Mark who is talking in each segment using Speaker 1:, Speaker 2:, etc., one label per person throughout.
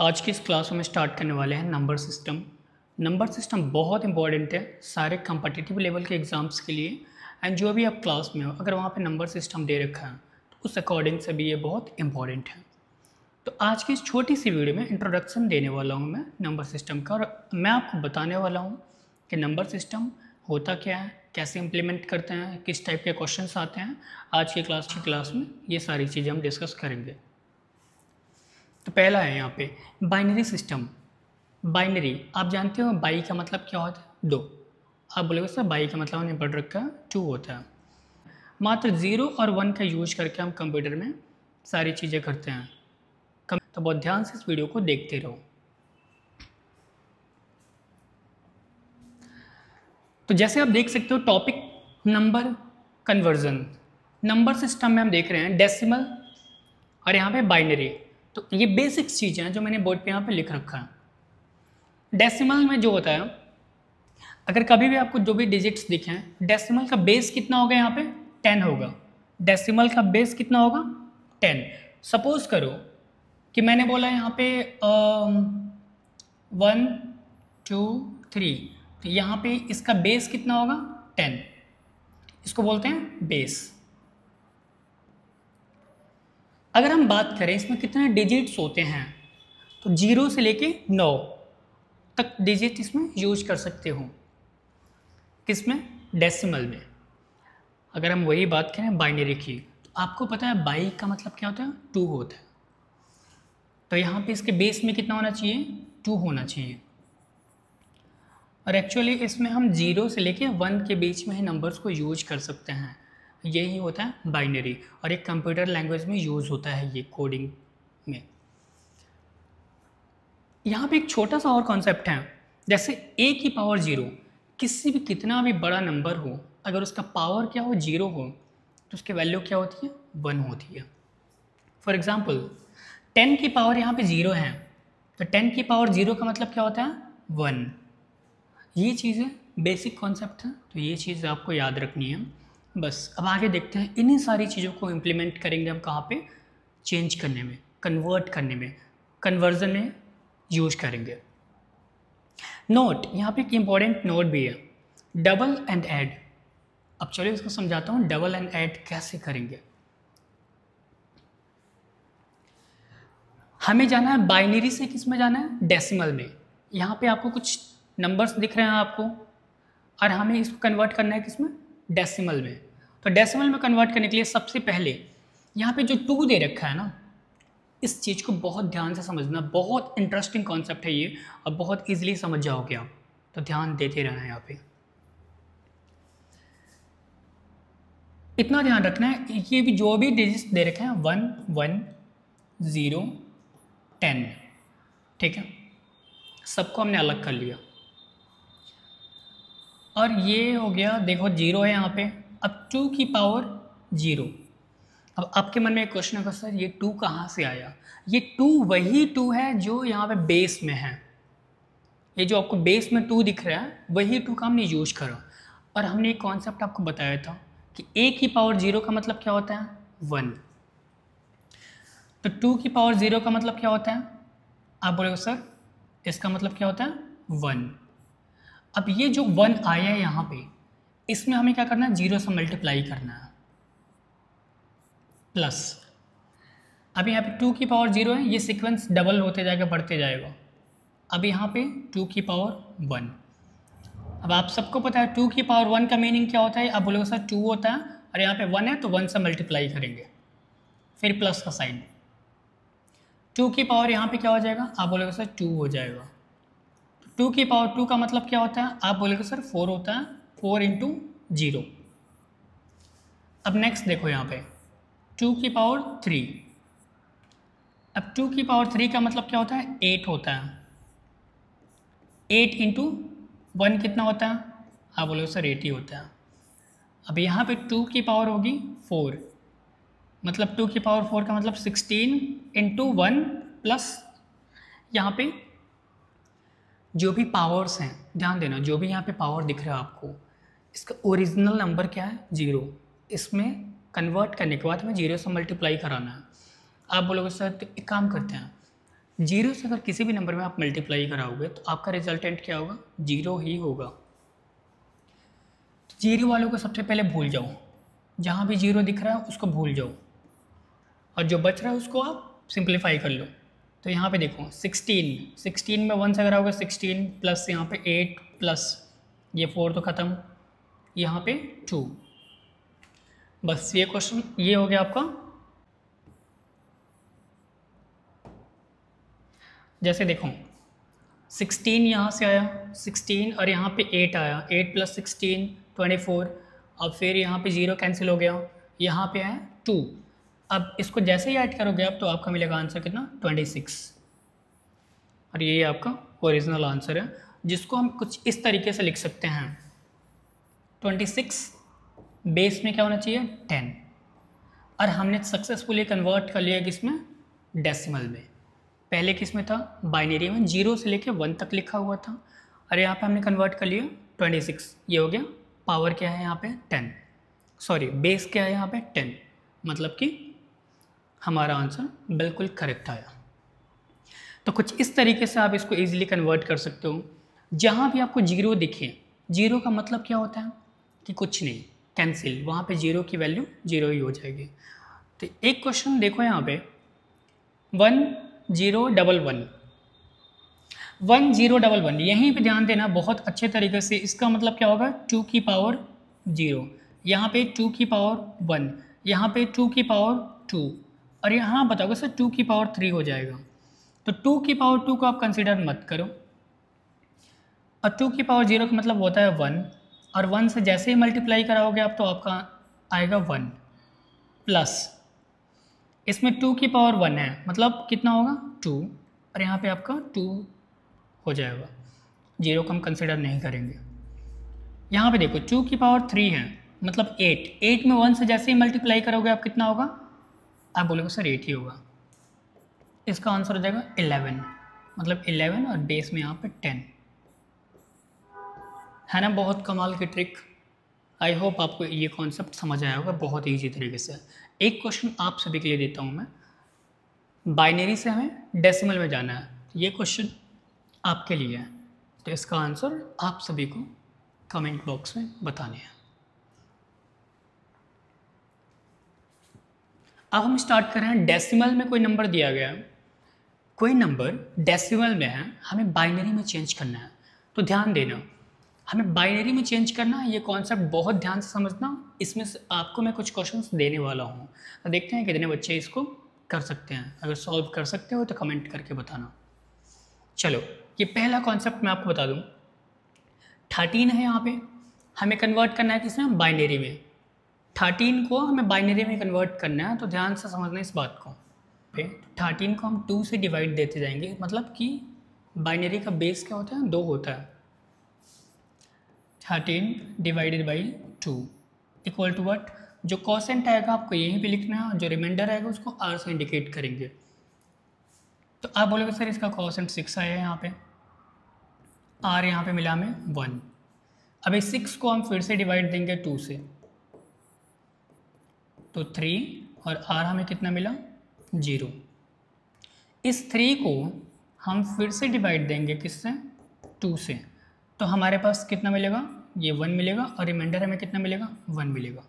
Speaker 1: आज की इस क्लास में स्टार्ट करने वाले हैं नंबर सिस्टम। नंबर सिस्टम बहुत इंपॉर्टेंट है सारे कम्पिटिटिव लेवल के एग्ज़ाम्स के लिए। एंड जो भी आप क्लास में हो अगर वहाँ पे नंबर सिस्टम दे रखा है तो उस अकॉर्डिंग से भी ये बहुत इंपॉर्टेंट है। तो आज की इस छोटी सी वीडियो में इंट्रोडक्शन देने वाला हूँ मैं नंबर सिस्टम का, और मैं आपको बताने वाला हूँ कि नंबर सिस्टम होता क्या है, कैसे इम्प्लीमेंट करते हैं, किस टाइप के क्वेश्चंस आते हैं। आज की क्लास में ये सारी चीज़ें हम डिस्कस करेंगे। तो पहला है यहाँ पे बाइनरी सिस्टम। बाइनरी आप जानते हो, बाई का मतलब क्या होता है? दो। आप बोलोगे सर बाई का मतलब हमने पढ़ रखा है 2 होता है। मात्र 0 और 1 का यूज करके हम कंप्यूटर में सारी चीज़ें करते हैं। तो बहुत ध्यान से इस वीडियो को देखते रहो। तो जैसे आप देख सकते हो topic number conversion. Number system में हम देख रहे हैं डेसिमल और यहाँ पे बाइनरी। तो ये बेसिक्स चीज़ें हैं जो मैंने बोर्ड पे यहाँ पे लिख रखा है। डेसिमल में जो होता है, अगर कभी भी आपको जो भी डिजिट्स दिखें, डेसिमल का बेस कितना होगा? यहाँ पे 10 होगा। डेसिमल का बेस कितना होगा? 10। सपोज करो कि मैंने बोला यहाँ पे 1 2 3, तो यहाँ पे इसका बेस कितना होगा? 10। इसको बोलते हैं बेस। अगर हम बात करें इसमें कितने डिजिट्स होते हैं, तो 0 से लेके 9 तक डिजिट इसमें यूज कर सकते हो। किसमें? डेसिमल में। अगर हम वही बात करें बाइनरी की, तो आपको पता है बाई का मतलब क्या होता है? 2 होता है। तो यहाँ पे इसके बेस में कितना होना चाहिए? 2 होना चाहिए। और एक्चुअली इसमें हम 0 से लेके 1 के बीच में ही नंबर्स को यूज कर सकते हैं। यही होता है बाइनरी, और एक कंप्यूटर लैंग्वेज में यूज़ होता है ये कोडिंग में। यहाँ पे एक छोटा सा और कॉन्सेप्ट है, जैसे a की पावर 0, किसी भी कितना भी बड़ा नंबर हो, अगर उसका पावर क्या हो? 0 हो, तो उसकी वैल्यू क्या होती है? 1 होती है। फॉर एग्जाम्पल 10 की पावर यहाँ पे 0 है, तो 10 की पावर 0 का मतलब क्या होता है? 1। ये चीज़ें बेसिक कॉन्सेप्ट हैं, तो ये चीज़ आपको याद रखनी है। बस अब आगे देखते हैं इन्हीं सारी चीज़ों को इम्प्लीमेंट करेंगे हम कहाँ पे? चेंज करने में, कन्वर्ट करने में, कन्वर्जन में यूज करेंगे। नोट, यहाँ पे एक इम्पॉर्टेंट नोट भी है, डबल एंड ऐड। अब चलिए इसको समझाता हूँ डबल एंड ऐड कैसे करेंगे। हमें जाना है बाइनरी से किस में जाना है? डेसिमल में। यहाँ पे आपको कुछ नंबर्स दिख रहे हैं आपको, और हमें इसको कन्वर्ट करना है किसमें? डेसिमल में। तो डेसिमल में कन्वर्ट करने के लिए सबसे पहले यहाँ पे जो 2 दे रखा है ना, इस चीज़ को बहुत ध्यान से समझना। बहुत इंटरेस्टिंग कॉन्सेप्ट है ये, और बहुत इजीली समझ जाओगे आप, तो ध्यान देते रहना। यहाँ पे इतना ध्यान रखना है, ये भी जो भी डिजिट्स दे रखे हैं 1 1 0 10, ठीक है, सबको हमने अलग कर लिया। और ये हो गया, देखो 0 है यहाँ पे। अब 2 की पावर 0। अब आपके मन में एक क्वेश्चन होगा, सर ये 2 कहाँ से आया? ये 2 वही 2 है जो यहाँ पे बेस में है। ये जो आपको बेस में 2 दिख रहा है, वही 2 का हमने यूज करा। और हमने एक कॉन्सेप्ट आपको बताया था कि a की पावर 0 का मतलब क्या होता है? 1। तो 2 की पावर 0 का मतलब क्या होता है? आप बोलोगे सर इसका मतलब क्या होता है? 1। अब ये जो 1 आया है यहाँ पे, इसमें हमें क्या करना है? 0 से मल्टीप्लाई करना है, प्लस। अब यहाँ पे 2 की पावर 0 है, ये सीक्वेंस डबल होते जाएगा, बढ़ते जाएगा। अब यहाँ पे 2 की पावर 1। अब आप सबको पता है 2 की पावर 1 का मीनिंग क्या होता है? आप बोलोगे सर 2 होता है, और यहाँ पे 1 है तो 1 से मल्टीप्लाई करेंगे, फिर प्लस का साइन। 2 की पावर यहाँ पे क्या हो जाएगा? आप बोलोगे सर 2 हो जाएगा। 2 की पावर 2 का मतलब क्या होता है? आप बोलोगे सर 4 होता है, 4 इंटू 0। अब नेक्स्ट देखो यहाँ पे 2 की पावर 3। अब 2 की पावर 3 का मतलब क्या होता है? 8 होता है। 8 इंटू 1 कितना होता है? आप बोलोगे सर 80 होता है। अब यहाँ पे 2 की पावर होगी 4, मतलब 2 की पावर 4 का मतलब 16 इंटू 1 प्लस यहाँ पे जो भी पावर्स हैं, ध्यान देना, जो भी यहाँ पे पावर दिख रहा है आपको, इसका ओरिजिनल नंबर क्या है? 0। इसमें कन्वर्ट करने के बाद हमें 0 से मल्टीप्लाई कराना है। आप बोलोगे सर तो एक काम करते हैं, जीरो से अगर किसी भी नंबर में आप मल्टीप्लाई कराओगे तो आपका रिजल्टेंट क्या होगा, जीरो ही होगा। तो जीरो वालों को सबसे पहले भूल जाओ, जहाँ भी जीरो दिख रहा है उसको भूल जाओ, और जो बच रहा है उसको आप सिंप्लीफाई कर लो। तो यहाँ पे देखो 16 में 1 से कराओगे 16 प्लस यहाँ पे 8 प्लस ये 4 तो ख़त्म, यहाँ पे 2, बस ये क्वेश्चन ये हो गया आपका। जैसे देखो 16 यहाँ से आया 16 और यहाँ पे 8 आया, 8 प्लस 16 24, अब फिर यहाँ पे 0 कैंसिल हो गया, यहाँ पे आया 2। अब इसको जैसे ही ऐड करोगे आप तो आपका मिलेगा आंसर कितना, 26। और ये आपका ओरिजिनल आंसर है, जिसको हम कुछ इस तरीके से लिख सकते हैं 26 बेस में क्या होना चाहिए 10, और हमने सक्सेसफुली कन्वर्ट कर लिया किसमें, डेसिमल में। पहले किस में था, बाइनरी में, 0 से लेके 1 तक लिखा हुआ था, और यहाँ पे हमने कन्वर्ट कर लिया 26, ये हो गया। पावर क्या है यहाँ पे 10, सॉरी बेस क्या है यहाँ पे 10, मतलब कि हमारा आंसर बिल्कुल करेक्ट आया। तो कुछ इस तरीके से आप इसको इजीली कन्वर्ट कर सकते हो। जहाँ भी आपको जीरो दिखे, जीरो का मतलब क्या होता है कि कुछ नहीं, कैंसिल, वहाँ पे जीरो की वैल्यू जीरो ही हो जाएगी। तो एक क्वेश्चन देखो यहाँ पे 1011 1011, यहीं पे ध्यान देना बहुत अच्छे तरीके से। इसका मतलब क्या होगा 2 की पावर 0, यहाँ पे 2 की पावर 1, यहाँ पे 2 की पावर 2, और यहाँ बताओगे सर 2 की पावर 3 हो जाएगा। तो 2 की पावर 2 को आप कंसिडर मत करो, और 2 की पावर 0 का मतलब होता है 1, और 1 से जैसे ही मल्टीप्लाई कराओगे आप तो आपका आएगा 1 प्लस, इसमें 2 की पावर 1 है मतलब कितना होगा 2, और यहाँ पे आपका 2 हो जाएगा, 0 को हम कंसिडर नहीं करेंगे। यहाँ पे देखो 2 की पावर 3 है मतलब 8 में 1 से जैसे ही मल्टीप्लाई करोगे आप कितना होगा, आप बोलोगे सर 8 ही होगा। इसका आंसर हो जाएगा 11, मतलब 11 और बेस में यहाँ पे 10 है ना। बहुत कमाल की ट्रिक। आई होप आपको ये कॉन्सेप्ट समझ आया होगा बहुत ईजी तरीके से। एक क्वेश्चन आप सभी के लिए देता हूँ मैं, बाइनरी से हमें डेसिमल में जाना है, ये क्वेश्चन आपके लिए है, तो इसका आंसर आप सभी को कमेंट बॉक्स में बताने हैं। अब हम स्टार्ट कर रहे हैं, डेसिमल में कोई नंबर दिया गया है, कोई नंबर डेसिमल में है, हमें बाइनरी में चेंज करना है। तो ध्यान देना, हमें बाइनरी में चेंज करना है, ये कॉन्सेप्ट बहुत ध्यान से समझना। इसमें से आपको मैं कुछ क्वेश्चंस देने वाला हूँ, तो देखते हैं कितने बच्चे इसको कर सकते हैं। अगर सॉल्व कर सकते हो तो कमेंट करके बताना। चलो, ये पहला कॉन्सेप्ट मैं आपको बता दूँ। 13 है, यहाँ पे हमें कन्वर्ट करना है किसमें, बाइनरी में। 13 को हमें बाइनरी में कन्वर्ट करना है, तो ध्यान से समझना इस बात को। 13 को हम 2 से डिवाइड देते जाएंगे, मतलब कि बाइनरी का बेस क्या होता है, 2 होता है। 13 divided by 2 equal to what, जो कोसेंट आएगा आपको यहीं पे लिखना है, और जो रिमाइंडर आएगा उसको आर से इंडिकेट करेंगे। तो आप बोलोगे सर इसका कोसेंट 6 आया है, यहाँ पे आर यहाँ पे मिला हमें 1। अभी 6 को हम फिर से डिवाइड देंगे 2 से, तो 3, और आर हमें कितना मिला 0। इस 3 को हम फिर से डिवाइड देंगे किससे, 2 से, तो हमारे पास कितना मिलेगा, ये 1 मिलेगा, और रिमाइंडर हमें कितना मिलेगा 1 मिलेगा।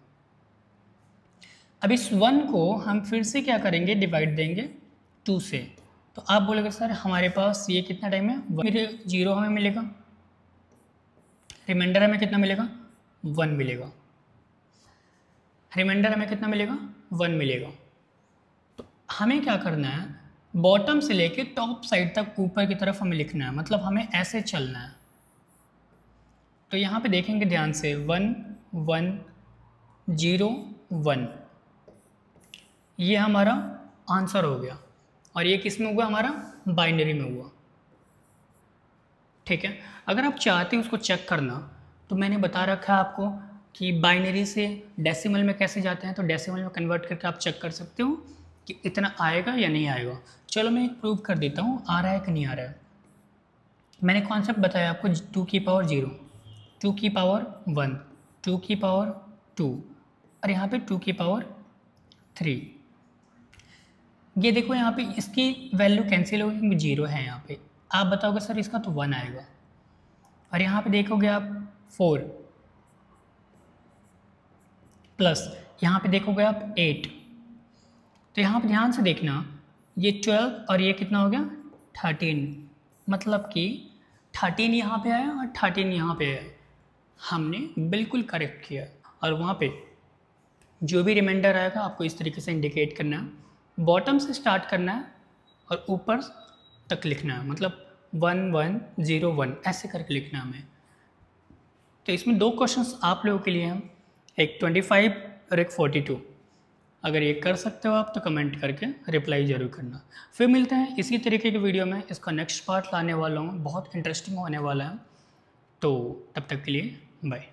Speaker 1: अब इस 1 को हम फिर से क्या करेंगे, डिवाइड देंगे 2 से, तो आप बोलोगे सर हमारे पास ये कितना टाइम है, 0 हमें मिलेगा, रिमाइंडर हमें कितना मिलेगा 1 मिलेगा, रिमाइंडर हमें कितना मिलेगा 1 मिलेगा। तो हमें क्या करना है, बॉटम से लेके टॉप साइड तक ऊपर की तरफ हमें लिखना है, मतलब हमें ऐसे चलना है। तो यहाँ पे देखेंगे ध्यान से 1 1 0 1, ये हमारा आंसर हो गया, और ये किस में हुआ, हमारा बाइनरी में हुआ। ठीक है, अगर आप चाहते हैं उसको चेक करना, तो मैंने बता रखा है आपको कि बाइनरी से डेसिमल में कैसे जाते हैं, तो डेसिमल में कन्वर्ट करके आप चेक कर सकते हो कि इतना आएगा या नहीं आएगा। चलो मैं एक प्रूव कर देता हूँ, आ रहा है कि नहीं आ रहा है। मैंने कॉन्सेप्ट बताया आपको 2 की पावर 0, 2 की पावर 1, 2 की पावर 2, और यहाँ पे 2 की पावर 3। ये देखो यहाँ पे इसकी वैल्यू कैंसिल होगी क्योंकि 0 है यहाँ पे। आप बताओगे सर इसका तो 1 आएगा। और यहाँ पे देखोगे आप 4 प्लस यहाँ पे देखोगे आप 8। तो यहाँ पे ध्यान से देखना, ये 12 और ये कितना हो गया 13, मतलब कि 13 यहाँ पे आया और 13 यहाँ पे आया। हमने बिल्कुल करेक्ट किया। और वहाँ पे जो भी रिमाइंडर आएगा आपको इस तरीके से इंडिकेट करना है, बॉटम से स्टार्ट करना है और ऊपर तक लिखना है, मतलब 1 1 0 1 ऐसे करके लिखना है हमें। तो इसमें 2 क्वेश्चंस आप लोगों के लिए हैं, एक 25 और एक 42। अगर ये कर सकते हो आप तो कमेंट करके रिप्लाई ज़रूर करना। फिर मिलते हैं इसी तरीके के वीडियो में। इसका नेक्स्ट पार्ट लाने वाला हूँ, बहुत इंटरेस्टिंग होने वाला है। तो तब तक के लिए बाय।